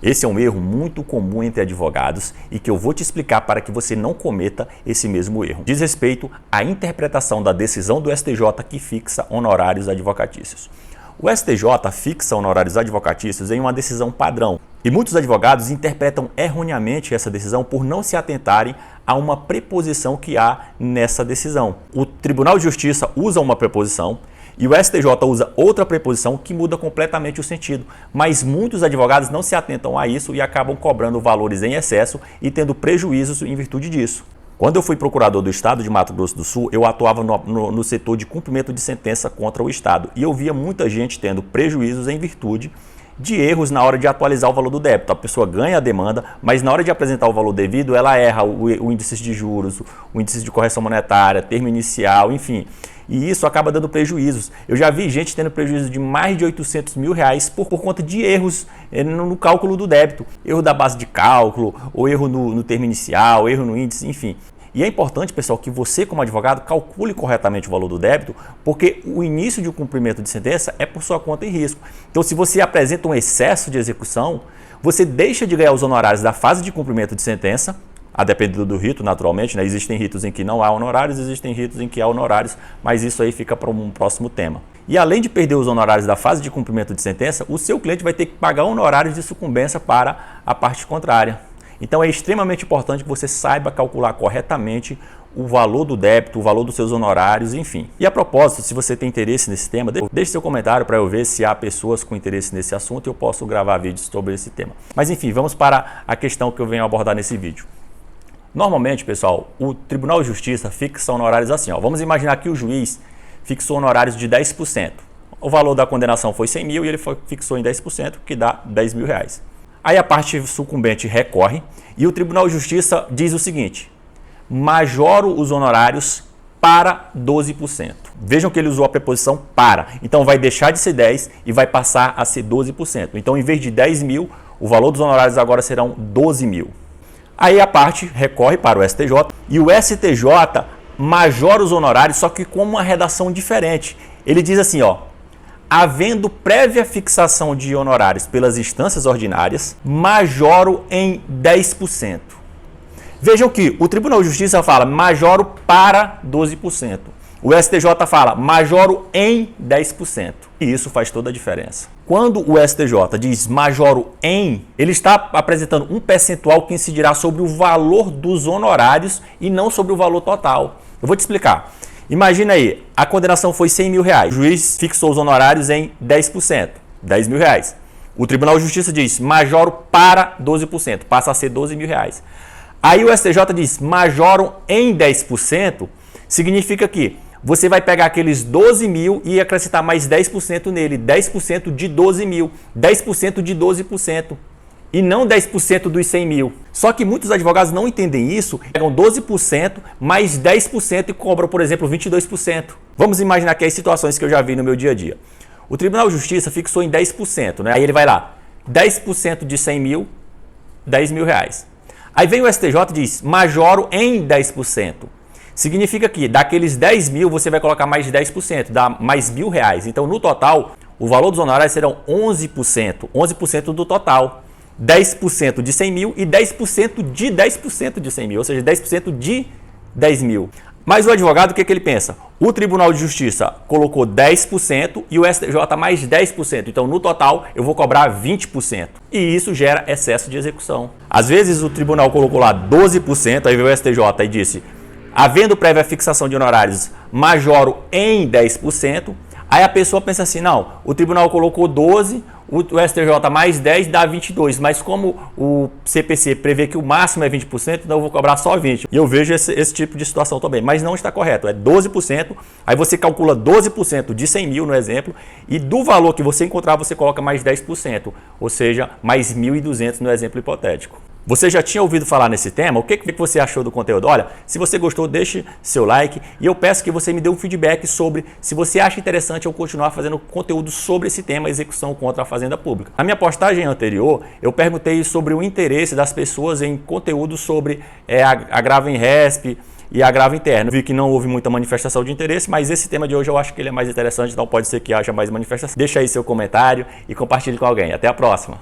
Esse é um erro muito comum entre advogados e que eu vou te explicar para que você não cometa esse mesmo erro. Diz respeito à interpretação da decisão do STJ que fixa honorários advocatícios. O STJ fixa honorários advocatícios em uma decisão padrão e muitos advogados interpretam erroneamente essa decisão por não se atentarem a uma preposição que há nessa decisão. O Tribunal de Justiça usa uma preposição e o STJ usa outra preposição que muda completamente o sentido, mas muitos advogados não se atentam a isso e acabam cobrando valores em excesso e tendo prejuízos em virtude disso. Quando eu fui procurador do Estado de Mato Grosso do Sul, eu atuava no setor de cumprimento de sentença contra o Estado e eu via muita gente tendo prejuízos em virtude de erros na hora de atualizar o valor do débito. A pessoa ganha a demanda, mas na hora de apresentar o valor devido, ela erra o índice de juros, o índice de correção monetária, termo inicial, enfim. E isso acaba dando prejuízos. Eu já vi gente tendo prejuízo de mais de R$800 mil por conta de erros no cálculo do débito. Erro da base de cálculo, ou erro no termo inicial, erro no índice, enfim. E é importante, pessoal, que você, como advogado, calcule corretamente o valor do débito, porque o início de um cumprimento de sentença é por sua conta e risco. Então, se você apresenta um excesso de execução, você deixa de ganhar os honorários da fase de cumprimento de sentença, a depender do rito, naturalmente, né? Existem ritos em que não há honorários, existem ritos em que há honorários, mas isso aí fica para um próximo tema. E além de perder os honorários da fase de cumprimento de sentença, o seu cliente vai ter que pagar honorários de sucumbência para a parte contrária. Então é extremamente importante que você saiba calcular corretamente o valor do débito, o valor dos seus honorários, enfim. E a propósito, se você tem interesse nesse tema, deixe seu comentário para eu ver se há pessoas com interesse nesse assunto e eu posso gravar vídeos sobre esse tema. Mas enfim, vamos para a questão que eu venho abordar nesse vídeo. Normalmente, pessoal, o Tribunal de Justiça fixa honorários assim. Vamos imaginar que o juiz fixou honorários de 10%. O valor da condenação foi 100 mil e ele fixou em 10%, que dá R$10 mil. Aí a parte sucumbente recorre e o Tribunal de Justiça diz o seguinte: majoro os honorários para 12%. Vejam que ele usou a preposição para, então vai deixar de ser 10 e vai passar a ser 12%. Então, em vez de 10 mil, o valor dos honorários agora serão 12 mil. Aí a parte recorre para o STJ e o STJ majora os honorários, só que com uma redação diferente. Ele diz assim, havendo prévia fixação de honorários pelas instâncias ordinárias, majoro em 10%. Vejam que o Tribunal de Justiça fala majoro para 12%. O STJ fala majoro em 10%. E isso faz toda a diferença. Quando o STJ diz majoro em, ele está apresentando um percentual que incidirá sobre o valor dos honorários e não sobre o valor total. Eu vou te explicar. Imagina aí, a condenação foi 100 mil reais. O juiz fixou os honorários em 10%, 10 mil reais. O Tribunal de Justiça diz majoro para 12%, passa a ser 12 mil reais. Aí o STJ diz majoro em 10%, significa que você vai pegar aqueles 12 mil e acrescentar mais 10% nele, 10% de 12 mil, 10% de 12%. E não 10% dos 100 mil. Só que muitos advogados não entendem isso, pegam 12% mais 10% e cobram, por exemplo, 22%. Vamos imaginar que as situações que eu já vi no meu dia a dia. O Tribunal de Justiça fixou em 10%, né? Aí ele vai lá, 10% de 100 mil, 10 mil reais. Aí vem o STJ e diz, majoro em 10%. Significa que daqueles 10 mil você vai colocar mais 10%, dá mais R$1.000. Então, no total, o valor dos honorários serão 11%, 11% do total. 10% de 100 mil e 10% de 10% de 100 mil, ou seja, 10% de 10 mil. Mas o advogado, o que ele pensa? O Tribunal de Justiça colocou 10% e o STJ mais 10%. Então, no total, eu vou cobrar 20%. E isso gera excesso de execução. Às vezes, o tribunal colocou lá 12%, aí veio o STJ e disse, havendo prévia fixação de honorários, majoro em 10%. Aí a pessoa pensa assim, não, o tribunal colocou 12%, o STJ mais 10 dá 22, mas como o CPC prevê que o máximo é 20%, então eu vou cobrar só 20%. E eu vejo esse tipo de situação também, mas não está correto, é 12%, aí você calcula 12% de 100 mil no exemplo, e do valor que você encontrar você coloca mais 10%, ou seja, mais 1.200 no exemplo hipotético. Você já tinha ouvido falar nesse tema? O que você achou do conteúdo? Olha, se você gostou, deixe seu like e eu peço que você me dê um feedback sobre se você acha interessante eu continuar fazendo conteúdo sobre esse tema, execução contra a Fazenda Pública. Na minha postagem anterior, eu perguntei sobre o interesse das pessoas em conteúdo sobre agravo em RESP e agravo interno. Vi que não houve muita manifestação de interesse, mas esse tema de hoje eu acho que ele é mais interessante, então pode ser que haja mais manifestação. Deixa aí seu comentário e compartilhe com alguém. Até a próxima!